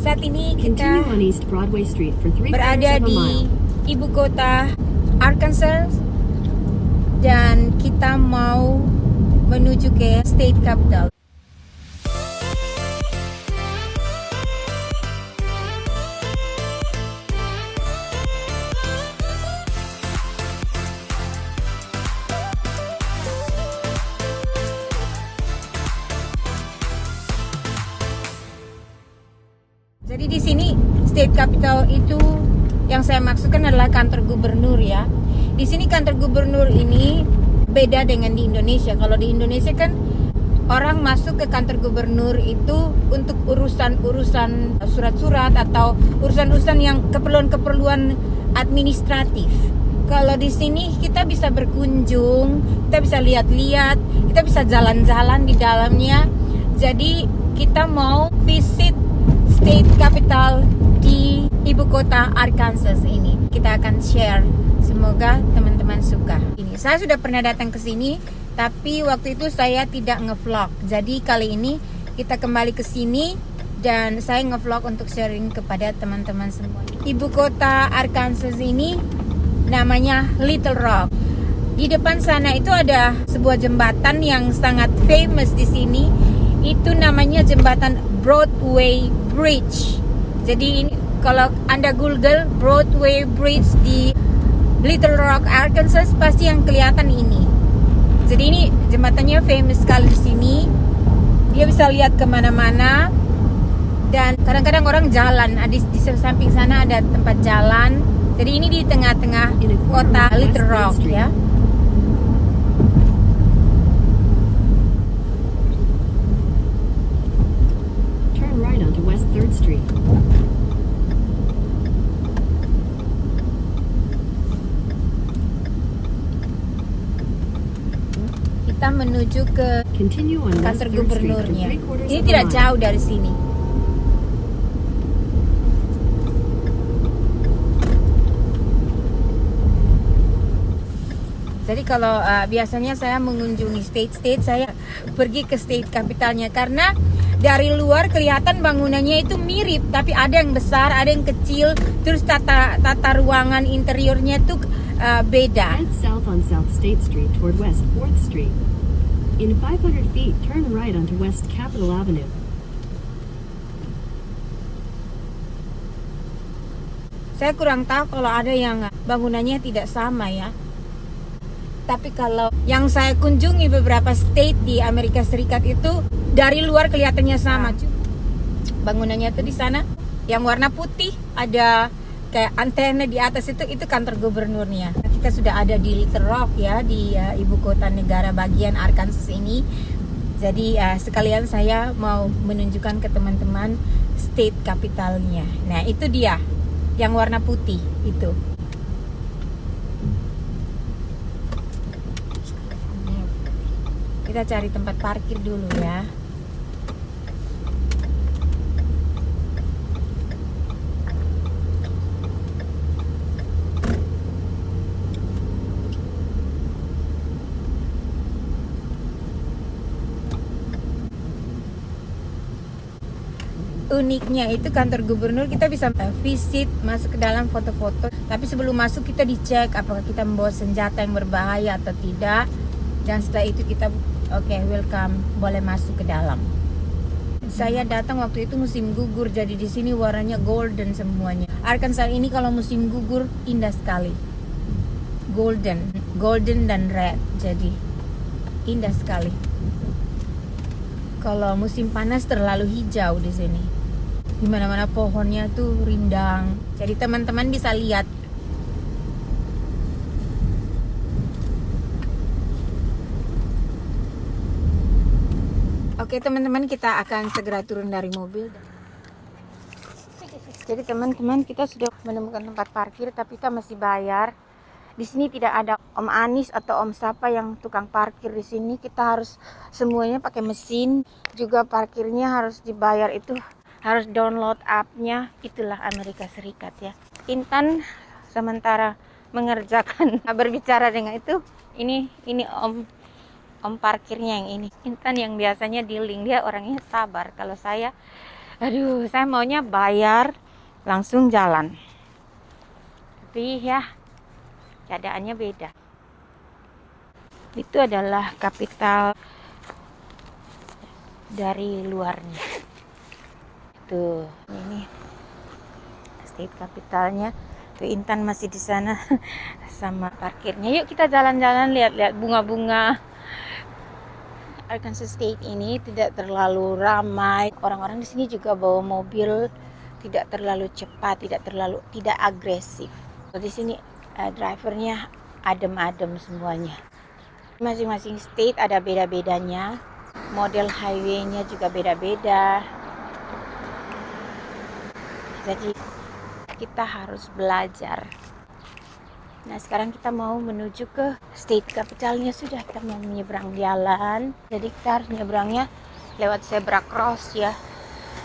Saat ini kita berada di ibu kota Arkansas dan kita mau menuju ke state capital. Jadi di sini state capital itu yang saya maksudkan adalah kantor gubernur ya. Di sini kantor gubernur ini beda dengan di Indonesia. Kalau di Indonesia kan orang masuk ke kantor gubernur itu untuk urusan-urusan surat-surat atau urusan-urusan yang keperluan-keperluan administratif. Kalau di sini kita bisa berkunjung, kita bisa lihat-lihat, kita bisa jalan-jalan di dalamnya. Jadi kita mau visit state capital di ibu kota Arkansas ini. Kita akan share. Semoga teman-teman suka. Ini saya sudah pernah datang ke sini, tapi waktu itu saya tidak ngevlog. Jadi kali ini kita kembali ke sini dan saya ngevlog untuk sharing kepada teman-teman semua. Ibu kota Arkansas ini namanya Little Rock. Di depan sana itu ada sebuah jembatan yang sangat famous di sini. Itu namanya jembatan Broadway Bridge. Jadi ini kalau Anda Google Broadway Bridge di Little Rock, Arkansas, pasti yang kelihatan ini. Jadi ini jembatannya famous sekali di sini. Dia bisa lihat kemana-mana dan kadang-kadang orang jalan. Di samping sana ada tempat jalan. Jadi ini di tengah-tengah kota Little Rock ya. Street. Kita menuju ke kantor gubernurnya. Ini tidak jauh dari sini. Jadi kalau biasanya saya mengunjungi state-state, saya pergi ke state capitalnya karena dari luar kelihatan bangunannya itu mirip, tapi ada yang besar, ada yang kecil, terus tata ruangan interiornya itu beda. Head south on South State Street toward West 4th Street. In 500 feet, turn right onto West Capitol Avenue. Saya kurang tahu kalau ada yang bangunannya tidak sama ya. Tapi kalau yang saya kunjungi beberapa state di Amerika Serikat itu dari luar kelihatannya sama. Bangunannya tuh di sana yang warna putih, ada kayak antena di atas itu kantor gubernurnya. Kita sudah ada di Little Rock ya, di ibu kota negara bagian Arkansas ini. Jadi sekalian saya mau menunjukkan ke teman-teman state capitalnya. Nah itu dia yang warna putih itu. Kita cari tempat parkir dulu ya. Uniknya itu kantor gubernur kita bisa visit, masuk ke dalam foto-foto. Tapi sebelum masuk kita dicek apakah kita membawa senjata yang berbahaya atau tidak. Dan setelah itu kita welcome, boleh masuk ke dalam. Saya datang waktu itu musim gugur, jadi di sini warnanya golden semuanya. Arkansas ini kalau musim gugur indah sekali. Golden dan red, jadi indah sekali. Kalau musim panas terlalu hijau di sini. Di mana-mana pohonnya tuh rindang. Jadi teman-teman bisa lihat. Oke teman-teman, kita akan segera turun dari mobil. Jadi teman-teman, kita sudah menemukan tempat parkir, tapi kita masih bayar. Di sini tidak ada Om Anis atau Om siapa yang tukang parkir di sini. Kita harus semuanya pakai mesin. Juga parkirnya harus dibayar, itu harus download app-nya. Itulah Amerika Serikat ya. Intan sementara mengerjakan berbicara dengan itu. Ini om parkirnya yang ini. Intan yang biasanya dealing, dia orangnya sabar. Kalau saya Aduh, saya maunya bayar langsung jalan. Tapi ya, keadaannya beda. Itu adalah kapital dari luarnya. Tuh, ini state kapitalnya. Tuh Intan masih di sana sama parkirnya. Yuk kita jalan-jalan lihat-lihat bunga-bunga. Arkansas State ini tidak terlalu ramai. Orang-orang di sini juga bawa mobil, tidak terlalu cepat, tidak agresif. Di sini drivernya adem-adem semuanya. Masing-masing state ada beda-bedanya. Model highway-nya juga beda-beda. Jadi kita harus belajar. Nah, sekarang kita mau menuju ke state capitalnya. Sudah, kita mau menyeberang jalan. Jadi kita harus menyeberangnya lewat zebra cross ya.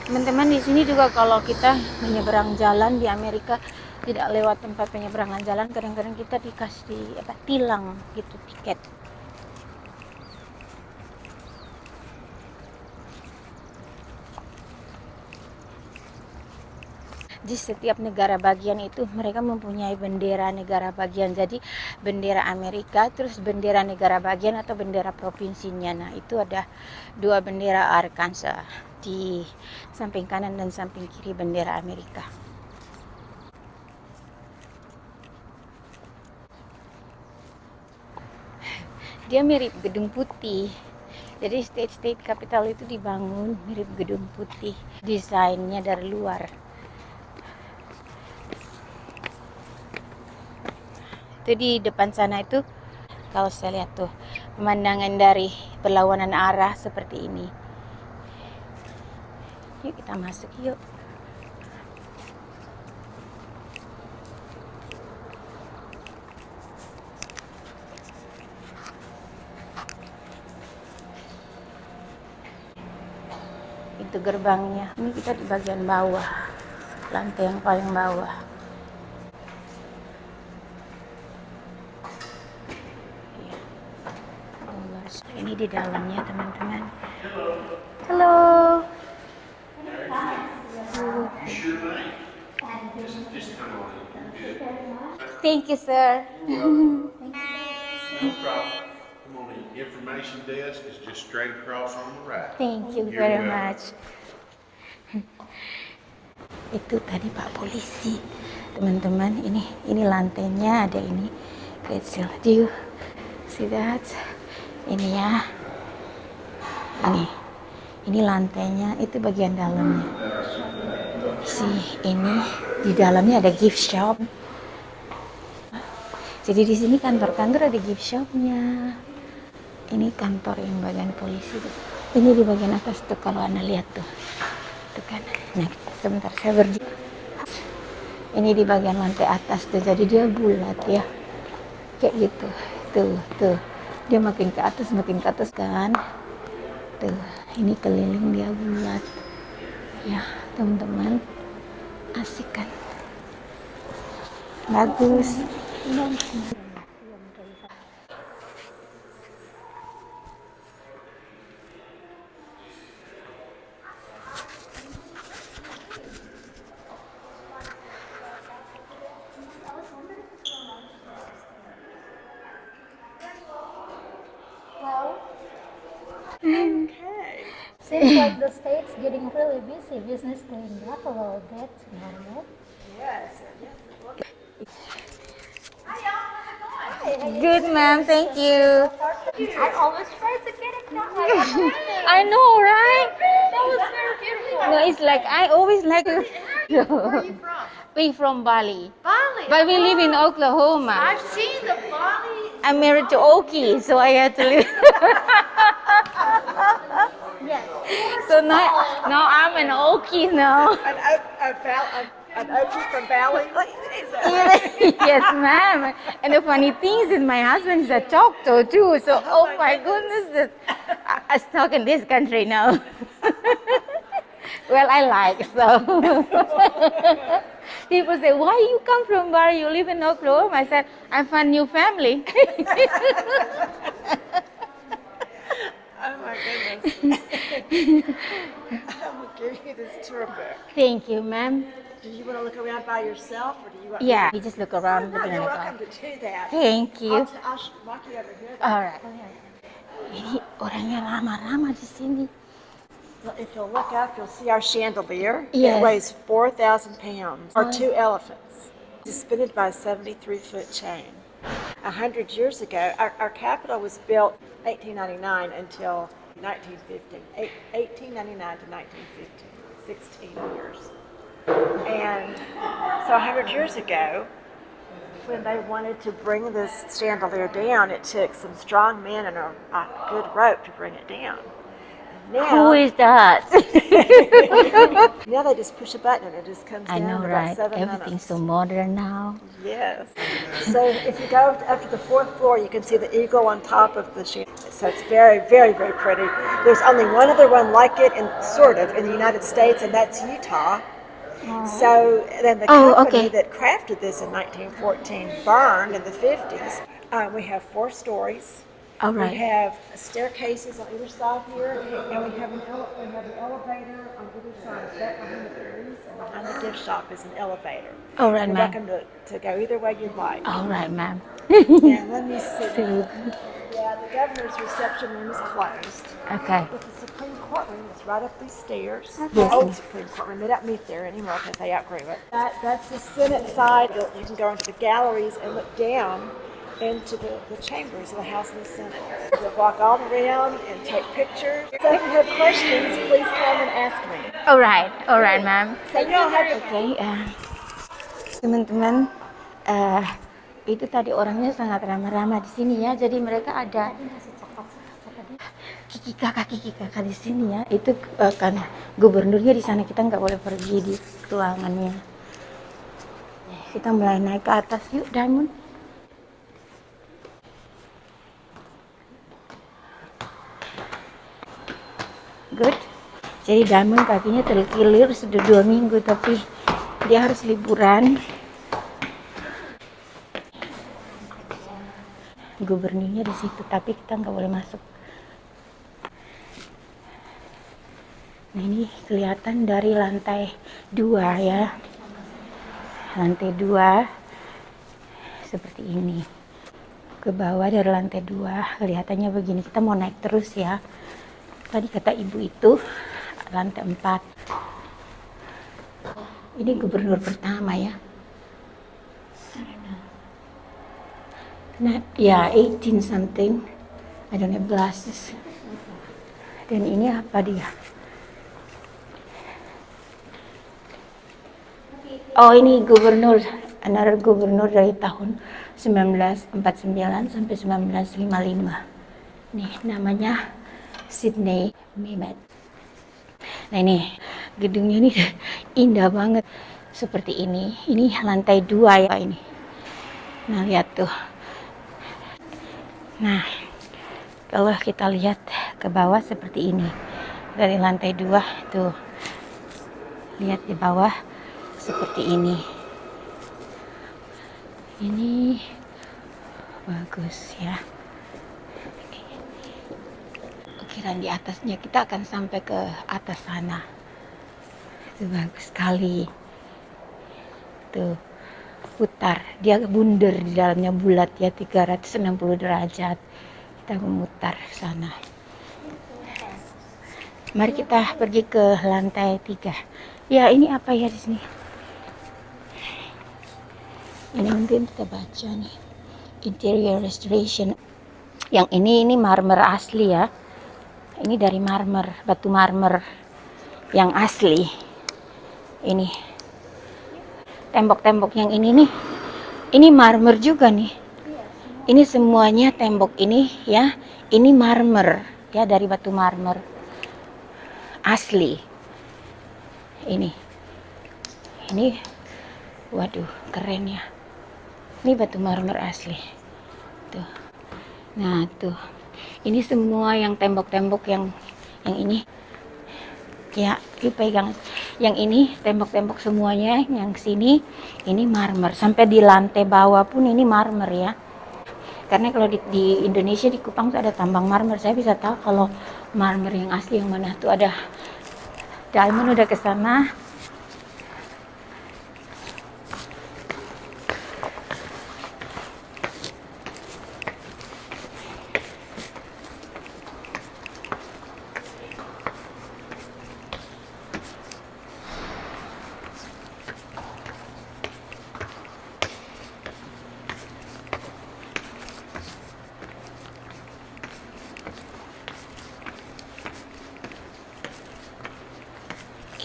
Teman-teman, di sini juga kalau kita menyeberang jalan di Amerika tidak lewat tempat penyeberangan jalan, kadang-kadang kita dikasih tilang gitu, tiket. Di setiap negara bagian itu mereka mempunyai bendera negara bagian. Jadi bendera Amerika, terus bendera negara bagian atau bendera provinsinya. Nah, itu ada 2 bendera Arkansas di samping kanan dan samping kiri bendera Amerika. Dia mirip Gedung Putih. Jadi state capital itu dibangun mirip Gedung Putih. Desainnya dari luar. Itu di depan sana itu, kalau saya lihat tuh pemandangan dari berlawanan arah seperti ini. Yuk kita masuk yuk. Itu gerbangnya. Ini kita di bagian bawah, lantai yang paling bawah. Ini di dalamnya, teman-teman. Halo. Thank you, sir. No problem. Come on in. Information desk is just straight across on the right. Thank you very much. Itu tadi Pak Polisi, teman-teman. Ini lantainya ada ini. Let's see. See that? Ini ya. Ini lantainya, itu bagian dalamnya. Ini di dalamnya ada gift shop. Jadi di sini kantor-kantor ada gift shopnya. Ini kantor yang bagian polisi tuh. Ini di bagian atas tuh, kalau Anda lihat tuh kan. Nah, sebentar saya berdiri. Ini di bagian lantai atas tuh, jadi dia bulat ya, kayak gitu. Tuh dia makin ke atas kan. Tuh, ini keliling dia bulat ya, teman-teman. Asik kan, bagus. Seems like the state's getting really busy. Business going up a little bit, normal. Good, ma'am. Thank you. I always try to get it that way. I know, right? That was very beautiful. No, it's like I always like to. Where are you from? We from Bali, Bali. but we live in Oklahoma. I've seen the Bali. I'm married to Okie, so I had to live. Yes. So now I'm an Okie now. An Okie from Bali? Yes, ma'am. And the funny thing is, my husband is a Choctaw too. So, oh my goodness, I'm stuck in this country now. Well, I like so. People say, "Why you come from Bali? You live in Oklahoma?" I said, "I found new family." Oh my goodness. I'm gonna give you this tour book. Thank you, ma'am. Do you want to look around by yourself, or do you want? Yeah, you just look around. No, you're welcome to do that. Thank you. I'll walk you over here. Alright. Ini orangnya ramah-ramah di sini. Well, if you'll look up, you'll see our chandelier. Yes. It weighs 4,000 pounds, or 2 elephants. It's suspended by a 73-foot chain. 100 years ago, our capital was built 1899 until 1915. 1899 to 1915, 16 years. And so 100 years ago, when they wanted to bring this chandelier down, it took some strong men and a good rope to bring it down. Who Now, is that? now they just push a button and it just comes I down know, in about right? 7 Everything's minutes. so modern now. Yes. So if you go up to the 4th floor, you can see the eagle on top of the chandelier. So it's very, very, very pretty. There's only one other one like it, in the United States, and that's Utah. So then the company that crafted this in 1914 burned in the 50s. We have 4 stories. All We right. have staircases on either side here, and we have an elevator on either side. Back behind the police and behind the gift shop is an elevator. All right, You're ma'am. welcome to go either way you'd like. All right, ma'am. And let me see. So, Yeah, the governor's reception room is closed. okay. But the Supreme Court room is right up these stairs. Yes. The old Supreme Court room. They don't meet there anymore because they outgrew it. That's the Senate side. You can go into the galleries and look down into the chambers of the House and the Senate. You'll walk all around and take pictures. So if you have questions, please come and ask me. All right, ma'am. So y'all have a Oke, teman-teman, itu tadi orangnya sangat ramah-ramah di sini ya. Jadi mereka ada kiki kakak di sini ya. Itu kan gubernurnya di sana, kita nggak boleh pergi di ruangannya. Kita mulai naik ke atas yuk, Diamond. Good. Jadi Diamond kakinya terkilir sudah 2 minggu, tapi dia harus liburan. Gubernurnya di situ, tapi kita nggak boleh masuk. Nah, ini kelihatan dari lantai 2 ya. Lantai 2 seperti ini. Ke bawah dari lantai 2 kelihatannya begini. Kita mau naik terus ya. Tadi kata ibu itu lantai 4. Ini gubernur pertama ya. Nah, ya 18 something. I don't have glasses. Dan ini apa dia? Oh, ini gubernur, another gubernur dari tahun 1949 sampai 1955. Nih namanya Sidney Mehmet. Nah ini gedungnya ini indah banget seperti ini. Ini lantai 2 ya ini. Nah lihat tuh. Nah kalau kita lihat ke bawah seperti ini dari lantai 2 tuh. Lihat di bawah seperti ini. Ini bagus ya. Dan di atasnya kita akan sampai ke atas sana. Itu bagus sekali. Tuh putar, dia bundar di dalamnya bulat ya, 360 derajat. Kita memutar ke sana. Mari kita pergi ke lantai 3. Ya ini apa ya di sini? Ini mungkin kita baca nih. Interior restoration. Yang ini marmer asli ya. Ini dari marmer, batu marmer yang asli. Ini tembok-tembok yang ini nih, ini marmer juga nih. Ini semuanya tembok ini ya, ini marmer ya, dari batu marmer asli. Ini, waduh keren ya. Ini batu marmer asli. Tuh, nah tuh. Ini semua yang tembok-tembok yang ini ya, dipegang. Yang ini tembok-tembok semuanya yang sini ini marmer, sampai di lantai bawah pun ini marmer ya. Karena kalau di Indonesia di Kupang tuh ada tambang marmer, saya bisa tahu kalau marmer yang asli yang mana. Tuh ada Diamond udah ke sana.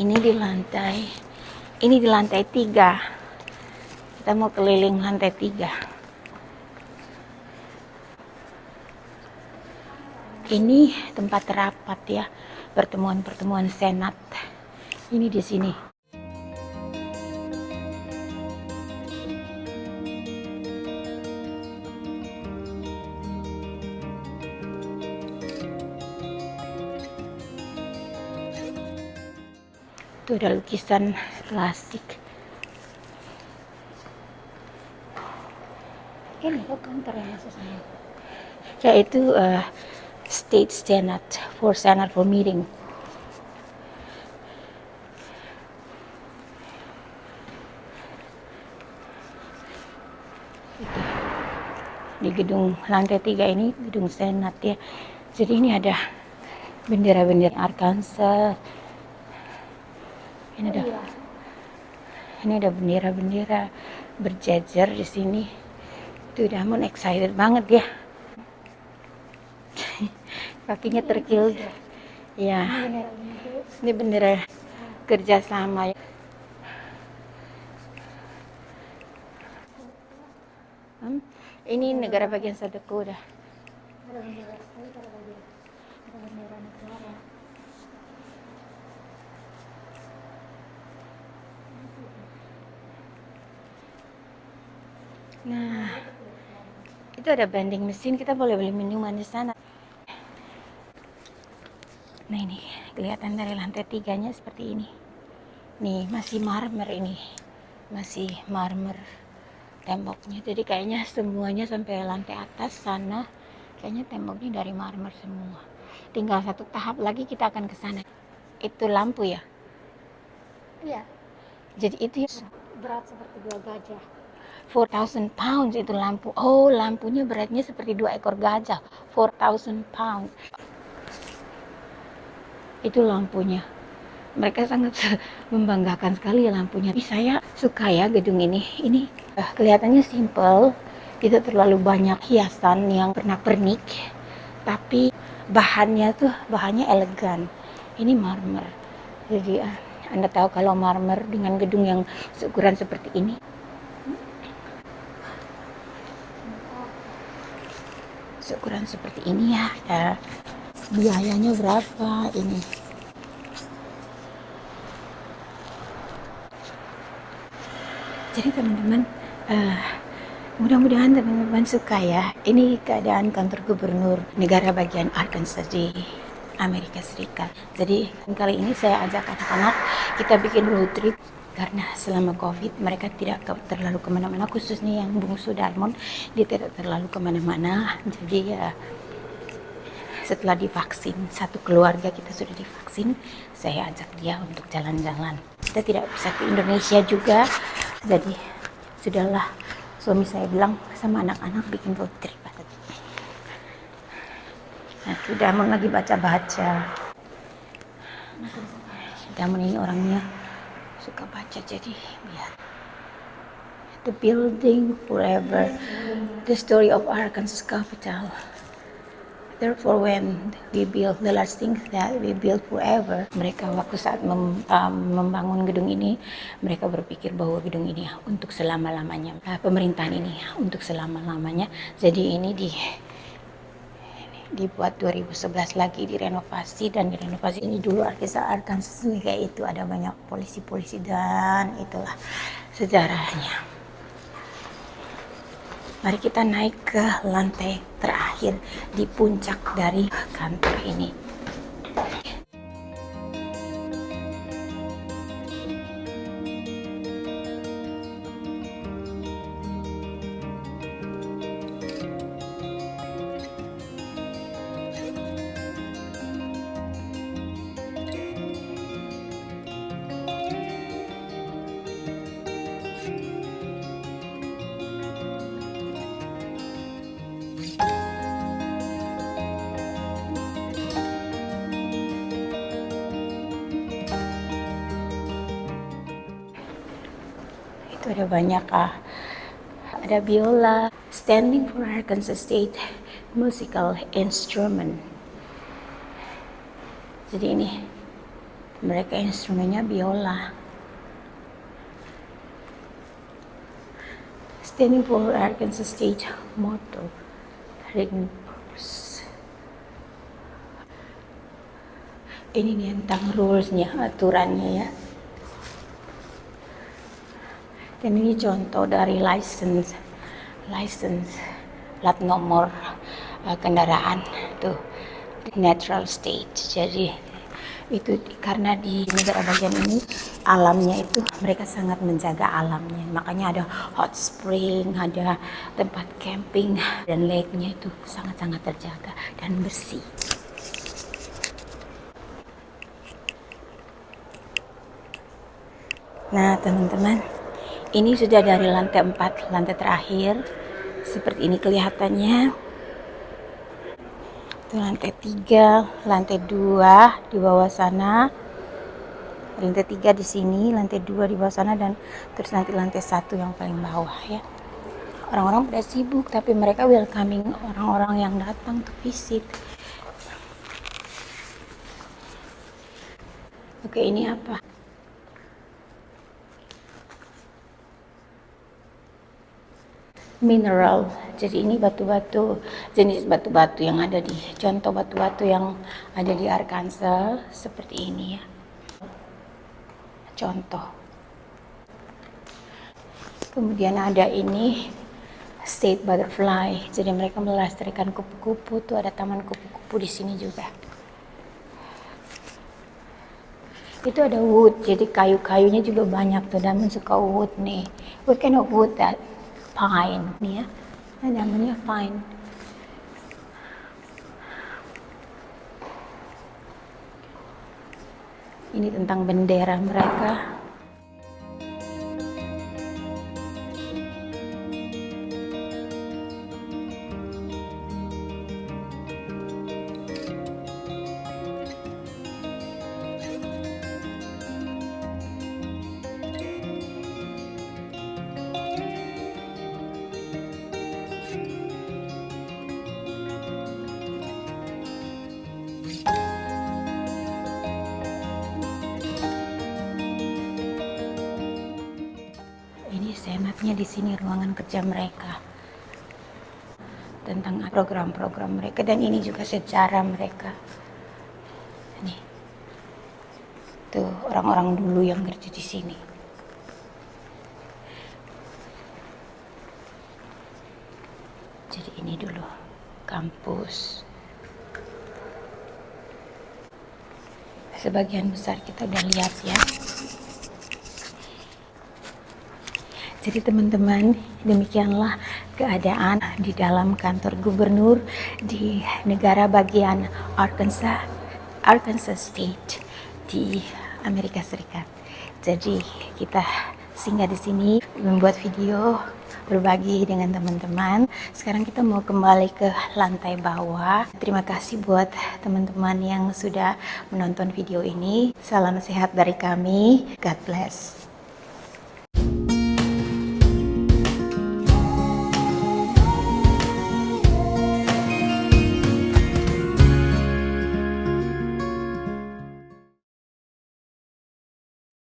Ini di lantai 3. Kita mau keliling lantai 3. Ini tempat rapat ya, pertemuan senat. Ini di sini. Itu ada lukisan klasik. Ini kok kantor ya maksud saya. Ya itu State Senate for meeting. Itu. Di gedung lantai 3 ini gedung Senat ya. Jadi ini ada bendera-bendera Arkansas. Ini ada bendera-bendera berjejer di sini. Tuh Damon excited banget ya. Kakinya terkil. Ya. Ini bendera kerjasama ya. Ini negara bagian South Dakota. Nah, itu ada vending mesin, kita boleh beli minuman di sana. Nah ini kelihatan dari lantai 3-nya seperti ini. Nih masih marmer ini, masih marmer temboknya. Jadi kayaknya semuanya sampai lantai atas sana, kayaknya temboknya dari marmer semua. Tinggal satu tahap lagi kita akan ke sana. Itu lampu ya? Iya, Jadi itu ya. berat seperti 2 gajah. 4,000 pounds itu lampu. Oh, lampunya beratnya seperti 2 ekor gajah. 4,000 pounds. Itu lampunya. Mereka sangat membanggakan sekali lampunya. Tapi saya suka ya gedung ini. Ini kelihatannya simple. Tidak terlalu banyak hiasan yang pernak-pernik. Tapi bahannya elegan. Ini marmer. Jadi Anda tahu kalau marmer dengan gedung yang seukuran seperti ini, seukuran seperti ini ya, biayanya berapa ini? Jadi teman-teman, mudah-mudahan teman-teman suka ya. Ini keadaan kantor gubernur negara bagian Arkansas di Amerika Serikat. Jadi kali ini saya ajak anak-anak kita bikin road trip. Karena selama COVID mereka tidak terlalu kemana-mana, khususnya yang bungsu Diamond, dia tidak terlalu kemana-mana. Jadi ya setelah divaksin, satu keluarga kita sudah divaksin, saya ajak dia untuk jalan-jalan. Kita tidak bisa ke Indonesia juga, jadi sudahlah, suami saya bilang sama anak-anak bikin road trip. Nah, Diamond lagi baca-baca. Diamond ini orangnya suka baca, jadi biar the building forever, the story of Arkansas capital. Therefore when we build the last thing that we build forever, mereka waktu saat membangun gedung ini, mereka berpikir bahwa gedung ini untuk selama-lamanya, pemerintahan ini untuk selama-lamanya. Jadi ini dibuat 2011 lagi, direnovasi, dan direnovasi ini dulu Arkansas kayak itu ada banyak polisi-polisi dan itulah sejarahnya. Mari kita naik ke lantai terakhir di puncak dari kantor ini. Itu ada banyak ada biola, standing for Arkansas State musical instrument. Jadi ini mereka instrumennya biola. Standing for Arkansas State motto, ring purse. Ini nih tentang rulesnya, aturannya ya. Dan ini contoh dari license plat nomor kendaraan tuh natural state. Jadi itu karena di negara bagian ini alamnya itu mereka sangat menjaga alamnya, makanya ada hot spring, ada tempat camping, dan lake-nya itu sangat-sangat terjaga dan bersih. Nah teman-teman, ini sudah dari lantai 4, lantai terakhir. Seperti ini kelihatannya. Itu lantai 3, lantai 2 di bawah sana. Lantai 3 di sini, lantai 2 di bawah sana, dan terus nanti lantai 1 yang paling bawah ya. Orang-orang pada sibuk, tapi mereka welcoming orang-orang yang datang untuk visit. Oke, ini apa? Mineral. Jadi ini batu-batu, jenis batu-batu yang ada di contoh batu-batu yang ada di Arkansas seperti ini ya. Contoh. Kemudian ada ini state butterfly. Jadi mereka melestarikan kupu-kupu. Tuh ada taman kupu-kupu di sini juga. Itu ada wood. Jadi kayu-kayunya juga banyak tuh. Dan suka wood nih. What kind of wood that? Pine nih ya, namanya pine. Ini tentang bendera mereka. Senatnya di sini, ruangan kerja mereka, tentang program-program mereka, dan ini juga sejarah mereka. Nih, tuh orang-orang dulu yang kerja di sini. Jadi ini dulu kampus. Sebagian besar kita udah lihat ya. Jadi teman-teman, demikianlah keadaan di dalam kantor gubernur di negara bagian Arkansas State di Amerika Serikat. Jadi kita singgah di sini membuat video berbagi dengan teman-teman. Sekarang kita mau kembali ke lantai bawah. Terima kasih buat teman-teman yang sudah menonton video ini. Salam sehat dari kami. God bless.